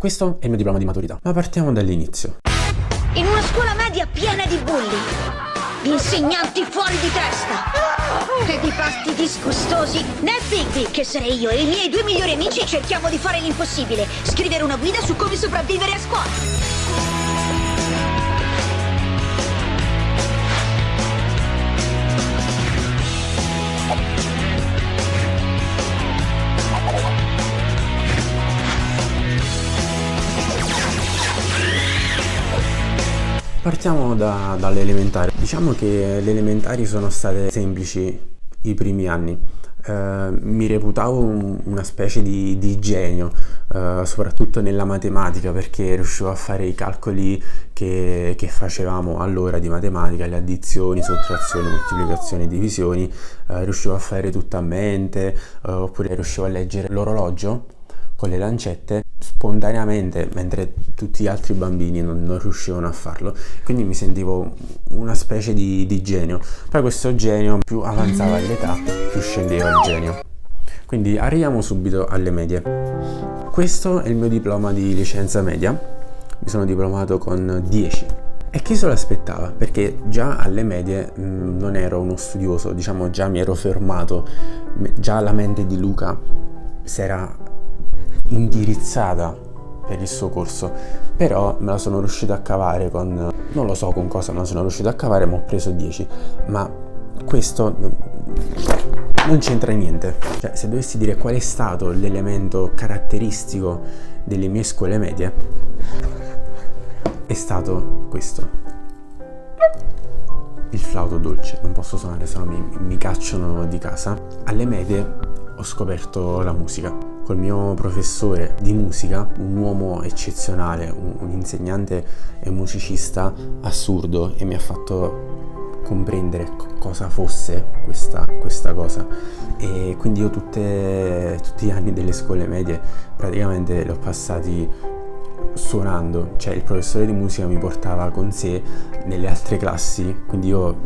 Questo è il mio diploma di maturità, ma partiamo dall'inizio. In una scuola media piena di bulli, di insegnanti fuori di testa e di pasti disgustosi, nel Bigby, che sarei io e i miei 2 migliori amici, cerchiamo di fare l'impossibile: scrivere una guida su come sopravvivere a scuola. Partiamo dalle elementari. Diciamo che le elementari sono state semplici i primi anni. Mi reputavo una specie di genio, soprattutto nella matematica, perché riuscivo a fare i calcoli che facevamo allora di matematica, le addizioni, sottrazioni, moltiplicazioni e divisioni, riuscivo a fare tutto a mente, oppure riuscivo a leggere l'orologio con le lancette spontaneamente, mentre tutti gli altri bambini non riuscivano a farlo. Quindi mi sentivo una specie di genio. Poi questo genio, più avanzava l'età, più scendeva il genio. Quindi arriviamo subito alle medie. Questo è il mio diploma di licenza media. Mi sono diplomato con 10. E chi se lo aspettava? Perché già alle medie non ero uno studioso, diciamo, già mi ero fermato, già la mente di Luca si era indirizzata per il suo corso, però me la sono riuscito a cavare con, non lo so con cosa me la sono riuscito a cavare, ma ho preso 10. Ma questo non c'entra niente. Cioè, se dovessi dire qual è stato l'elemento caratteristico delle mie scuole medie, è stato questo: il flauto dolce. Non posso suonare, sennò mi cacciano di casa. Alle medie ho scoperto la musica col mio professore di musica, un uomo eccezionale, un insegnante e musicista assurdo, e mi ha fatto comprendere cosa fosse questa cosa. E quindi io tutti gli anni delle scuole medie praticamente li ho passati suonando. Cioè, il professore di musica mi portava con sé nelle altre classi, quindi io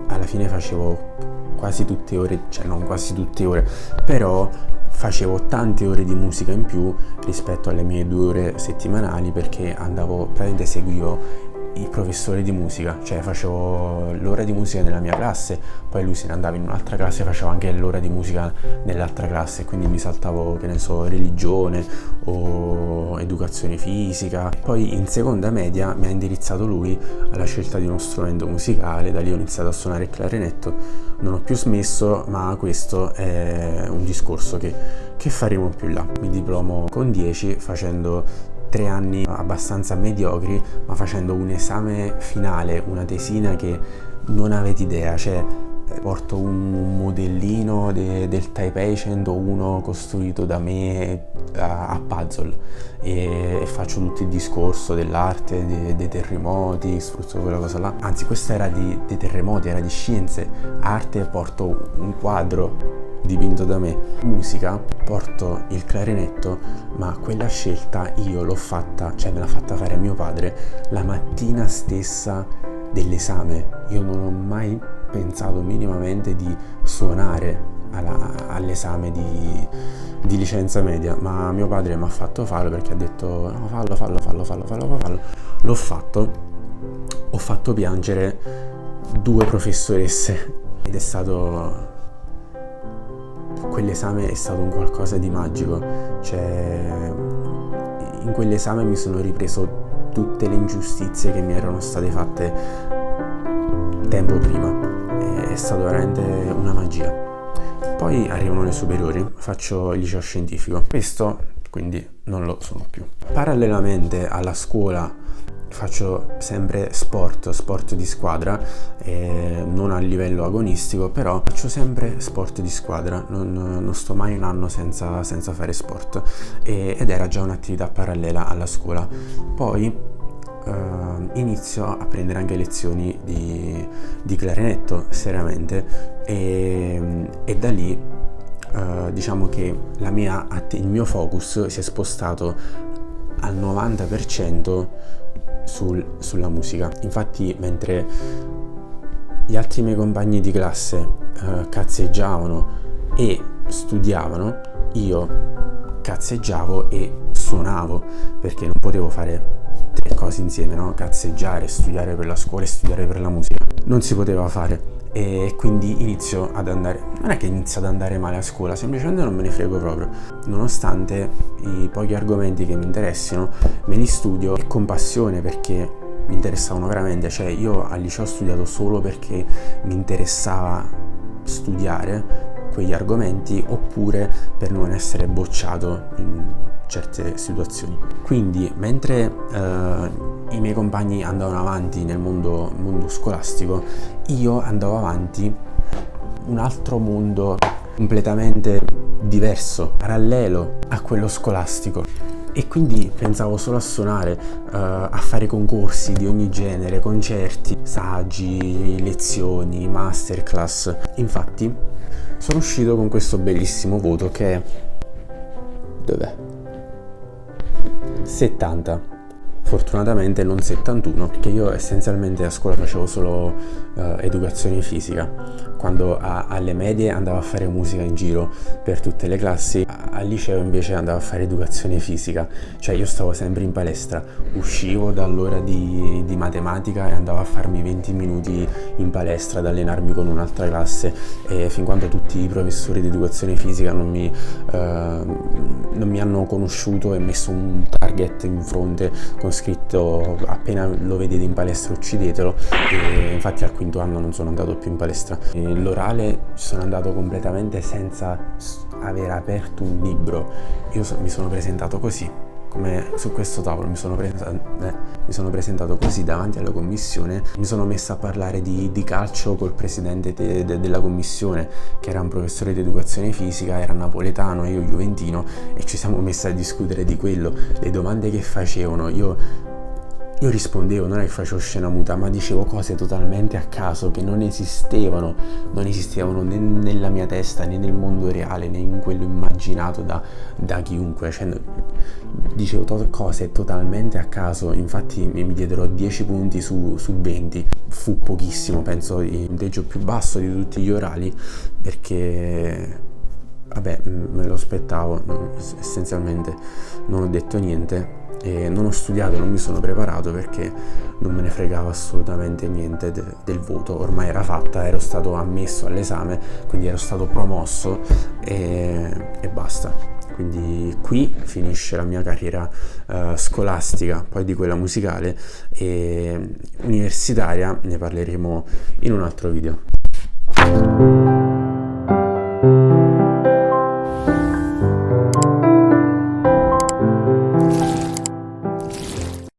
alla fine facevo quasi tutte ore, cioè non quasi tutte ore, però facevo tante ore di musica in più rispetto alle mie 2 ore settimanali, perché seguivo il professore di musica, cioè facevo l'ora di musica nella mia classe, poi lui se ne andava in un'altra classe e facevo anche l'ora di musica nell'altra classe, quindi mi saltavo, che ne so, religione o educazione fisica. Poi in seconda media mi ha indirizzato lui alla scelta di uno strumento musicale, da lì ho iniziato a suonare il clarinetto. Non ho più smesso, ma questo è un discorso che faremo più là. Mi diplomo con 10 facendo 3 anni abbastanza mediocri, ma facendo un esame finale, una tesina che non avete idea. Cioè, porto un modellino del Taipei 101 costruito da me a puzzle e faccio tutto il discorso dell'arte, dei terremoti, sfrutto quella cosa là. Anzi, questa era dei terremoti, era di scienze. Arte, porto un quadro dipinto da me. Musica, porto il clarinetto, ma quella scelta io l'ho fatta, cioè me l'ha fatta fare mio padre la mattina stessa dell'esame. Io non ho mai pensato minimamente di suonare all'esame di licenza media, ma mio padre mi ha fatto farlo, perché ha detto no, fallo. L'ho fatto. Ho fatto piangere 2 professoresse ed è stato, quell'esame è stato un qualcosa di magico. Cioè, in quell'esame mi sono ripreso tutte le ingiustizie che mi erano state fatte tempo prima. È stato veramente una magia. Poi arrivano le superiori, faccio il liceo scientifico. Questo quindi non lo sono più. Parallelamente alla scuola faccio sempre sport di squadra, non a livello agonistico, però faccio sempre sport di squadra, non sto mai un anno senza fare sport, ed era già un'attività parallela alla scuola. Poi inizio a prendere anche lezioni di clarinetto seriamente, e da lì diciamo che il mio focus si è spostato al 90% sulla musica. Infatti, mentre gli altri miei compagni di classe cazzeggiavano e studiavano, io cazzeggiavo e suonavo, perché non potevo fare 3 cose insieme, no? Cazzeggiare, studiare per la scuola e studiare per la musica. Non si poteva fare. E quindi inizio ad andare, non è che inizio ad andare male a scuola, semplicemente non me ne frego proprio. Nonostante i pochi argomenti che mi interessino, me li studio e con passione, perché mi interessavano veramente. Cioè, io al liceo ho studiato solo perché mi interessava studiare quegli argomenti, oppure per non essere bocciato in certe situazioni. Quindi mentre i miei compagni andavano avanti nel mondo scolastico, io andavo avanti un altro mondo completamente diverso, parallelo a quello scolastico, e quindi pensavo solo a suonare, a fare concorsi di ogni genere, concerti, saggi, lezioni, masterclass. Infatti sono uscito con questo bellissimo voto che è... dov'è? 70. Fortunatamente non 71, perché io essenzialmente a scuola facevo solo educazione fisica. Quando alle medie andavo a fare musica in giro per tutte le classi, al liceo invece andavo a fare educazione fisica. Cioè io stavo sempre in palestra, uscivo dall'ora di matematica e andavo a farmi 20 minuti in palestra ad allenarmi con un'altra classe, e fin quando tutti i professori di educazione fisica non mi hanno conosciuto e messo un target in fronte con scritto appena lo vedete in palestra uccidetelo. E infatti al quinto anno non sono andato più in palestra. E l'orale sono andato completamente senza aver aperto un libro. Io mi sono presentato così, come su questo tavolo, mi sono presentato così davanti alla commissione. Mi sono messo a parlare di calcio col presidente della commissione, che era un professore di educazione fisica, era napoletano e io juventino, e ci siamo messi a discutere di quello. Le domande che facevano, io rispondevo, non è che facevo scena muta, ma dicevo cose totalmente a caso che non esistevano né nella mia testa, né nel mondo reale, né in quello immaginato da chiunque. Cioè, dicevo cose totalmente a caso. Infatti mi diedero 10 punti su 20. Fu pochissimo, penso il punteggio più basso di tutti gli orali, perché vabbè, me lo aspettavo. Essenzialmente non ho detto niente e non ho studiato, non mi sono preparato, perché non me ne fregava assolutamente niente del voto. Ormai era fatta, ero stato ammesso all'esame, quindi ero stato promosso e basta. Quindi qui finisce la mia carriera scolastica, poi di quella musicale, e universitaria ne parleremo in un altro video.